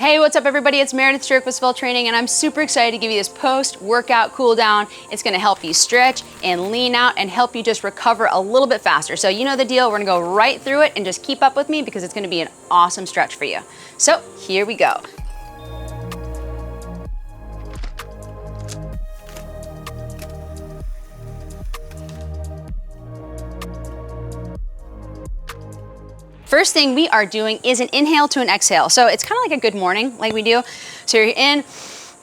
Hey, what's up everybody? It's Meredith, Shirk with Training, and I'm super excited to give you this post-workout cool down. It's gonna help you stretch and lean out and help you just recover a little bit faster. So you know the deal, we're gonna go right through it and just keep up with me because it's gonna be an awesome stretch for you. So here we go. First thing we are doing is an inhale to an exhale. So it's kind of like a good morning, like we do. So you're in,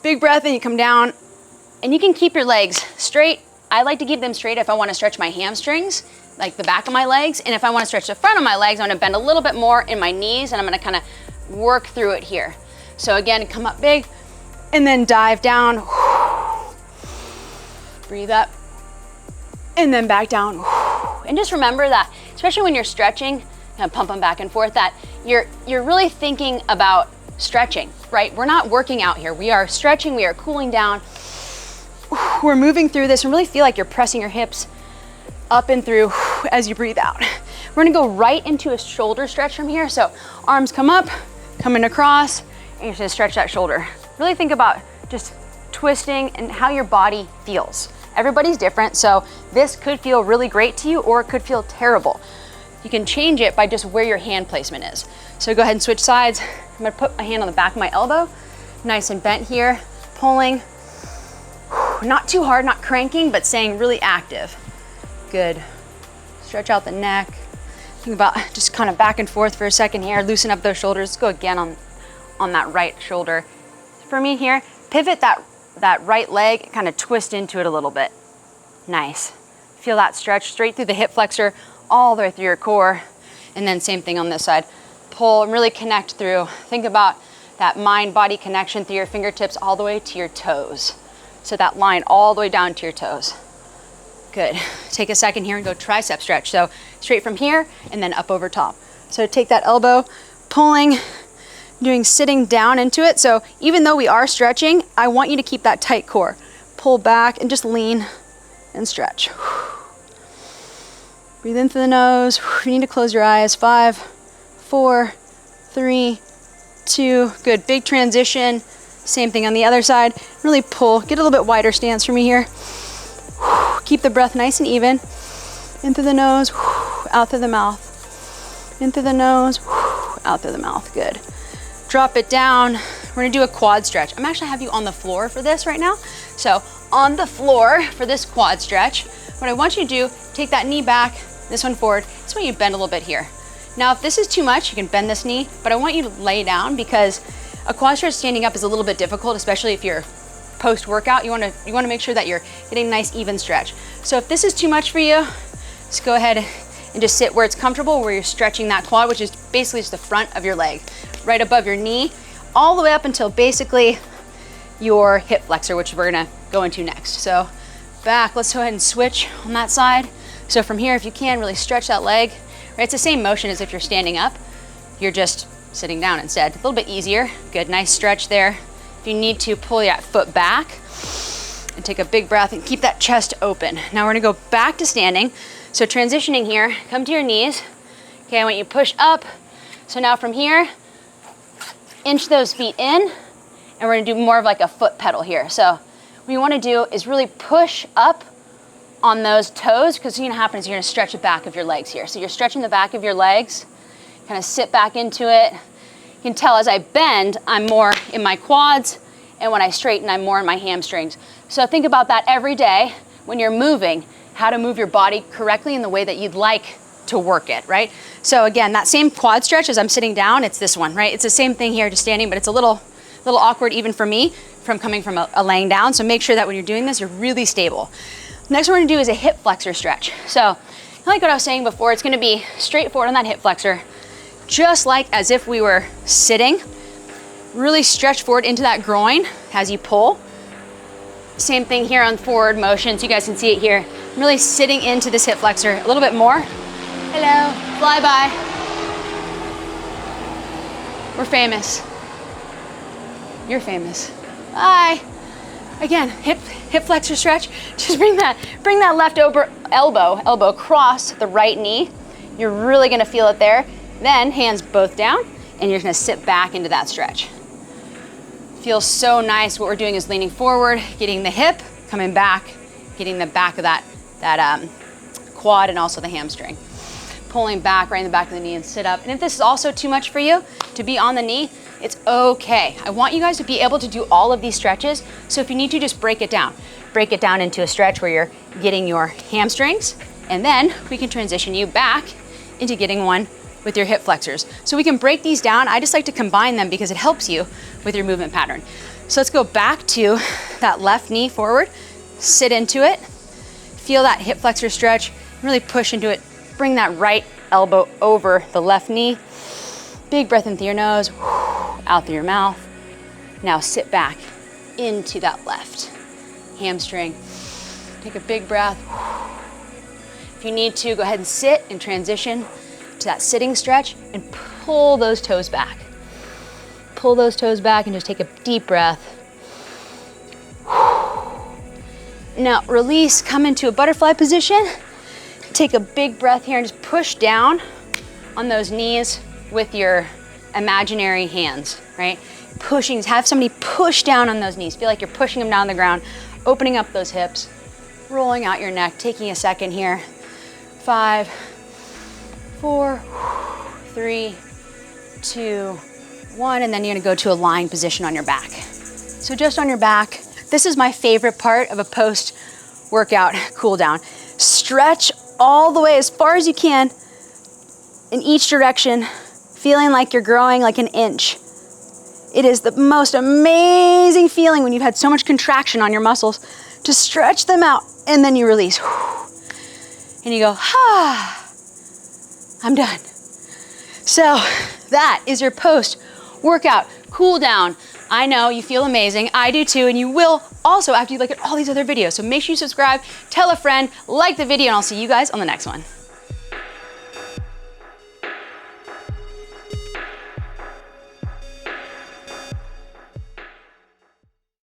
big breath, and you come down, and you can keep your legs straight. I like to keep them straight if I want to stretch my hamstrings, like the back of my legs. And if I want to stretch the front of my legs, I'm going to bend a little bit more in my knees, and I'm going to kind of work through it here. So again, come up big, and then dive down. Breathe up, and then back down. And just remember that, especially when you're stretching, kind of pump them back and forth, that you're really thinking about stretching, right? We're not working out here. We are stretching, we are cooling down. We're moving through this and really feel like you're pressing your hips up and through as you breathe out. We're gonna go right into a shoulder stretch from here. So arms come up, coming across, and you're just gonna stretch that shoulder. Really think about just twisting and how your body feels. Everybody's different, so this could feel really great to you or it could feel terrible. You can change it by just where your hand placement is. So go ahead and switch sides. I'm gonna put my hand on the back of my elbow, nice and bent here, pulling. Not too hard, not cranking, but staying really active. Good. Stretch out the neck. Think about just kind of back and forth for a second here, loosen up those shoulders. Let's go again on that right shoulder. For me here, pivot that right leg, kind of twist into it a little bit. Nice. Feel that stretch straight through the hip flexor, all the way through your core, and then same thing on this side. Pull and really connect through. Think about that mind-body connection through your fingertips all the way to your toes. So that line all the way down to your toes. Good. Take a second here and go tricep stretch. So straight from here and then up over top. So take that elbow, pulling, doing sitting down into it. So even though we are stretching, I want you to keep that tight core. Pull back and just lean and stretch. Breathe in through the nose. You need to close your eyes. 5, 4, 3, 2. Good. Big transition. Same thing on the other side. Really pull. Get a little bit wider stance for me here. Keep the breath nice and even. In through the nose, out through the mouth. In through the nose, out through the mouth. Good. Drop it down. We're gonna do a quad stretch. I'm actually have you on the floor for this right now. So on the floor for this quad stretch, what I want you to do, take that knee back, this one forward. This way you bend a little bit here. Now, if this is too much, you can bend this knee, but I want you to lay down because a quad stretch standing up is a little bit difficult, especially if you're post-workout. You wanna make sure that you're getting a nice even stretch. So if this is too much for you, just go ahead and just sit where it's comfortable, where you're stretching that quad, which is basically just the front of your leg, right above your knee, all the way up until basically your hip flexor, which we're gonna go into next. So back, let's go ahead and switch on that side. So from here, if you can, really stretch that leg, right? It's the same motion as if you're standing up. You're just sitting down instead. A little bit easier. Good, nice stretch there. If you need to, pull that foot back and take a big breath and keep that chest open. Now we're gonna go back to standing. So transitioning here, come to your knees. Okay, I want you to push up. So now from here, inch those feet in, and we're gonna do more of like a foot pedal here. So what you wanna do is really push up on those toes, because what's gonna happen is you're gonna stretch the back of your legs here. So you're stretching the back of your legs, kind of sit back into it. You can tell as I bend, I'm more in my quads, and when I straighten, I'm more in my hamstrings. So think about that every day when you're moving, how to move your body correctly in the way that you'd like to work it, right? So again, that same quad stretch as I'm sitting down, it's this one, right? It's the same thing here, just standing, but it's a little awkward even for me from coming from a laying down. So make sure that when you're doing this, you're really stable. Next one we're gonna do is a hip flexor stretch. So like what I was saying before, it's gonna be straightforward on that hip flexor, just like as if we were sitting. Really stretch forward into that groin as you pull. Same thing here on forward motion, so you guys can see it here. I'm really sitting into this hip flexor a little bit more. Hello, fly by. We're famous. You're famous. Bye. Again, hip flexor stretch. Just bring that left elbow across the right knee. You're really gonna feel it there. Then hands both down, and you're gonna sit back into that stretch. Feels so nice. What we're doing is leaning forward, getting the hip, coming back, getting the back of that quad and also the hamstring. Pulling back right in the back of the knee and sit up. And if this is also too much for you to be on the knee, it's okay. I want you guys to be able to do all of these stretches. So if you need to, just break it down. Break it down into a stretch where you're getting your hamstrings, and then we can transition you back into getting one with your hip flexors. So we can break these down. I just like to combine them because it helps you with your movement pattern. So let's go back to that left knee forward, sit into it, feel that hip flexor stretch, really push into it. Bring that right elbow over the left knee. Big breath in through your nose, out through your mouth. Now sit back into that left hamstring. Take a big breath. If you need to, go ahead and sit and transition to that sitting stretch and pull those toes back. Pull those toes back and just take a deep breath. Now release, come into a butterfly position. Take a big breath here and just push down on those knees with your imaginary hands, right? Pushing, have somebody push down on those knees. Feel like you're pushing them down the ground, opening up those hips, rolling out your neck, taking a second here. 5, 4, 3, 2, 1, and then you're gonna go to a lying position on your back. So just on your back, this is my favorite part of a post-workout cool down. Stretch all the way as far as you can in each direction, feeling like you're growing like an inch. It is the most amazing feeling when you've had so much contraction on your muscles to stretch them out, and then you release. And you go, I'm done. So that is your post-workout cool down. I know you feel amazing, I do too, and you will also after you look at all these other videos. So make sure you subscribe, tell a friend, like the video, and I'll see you guys on the next one.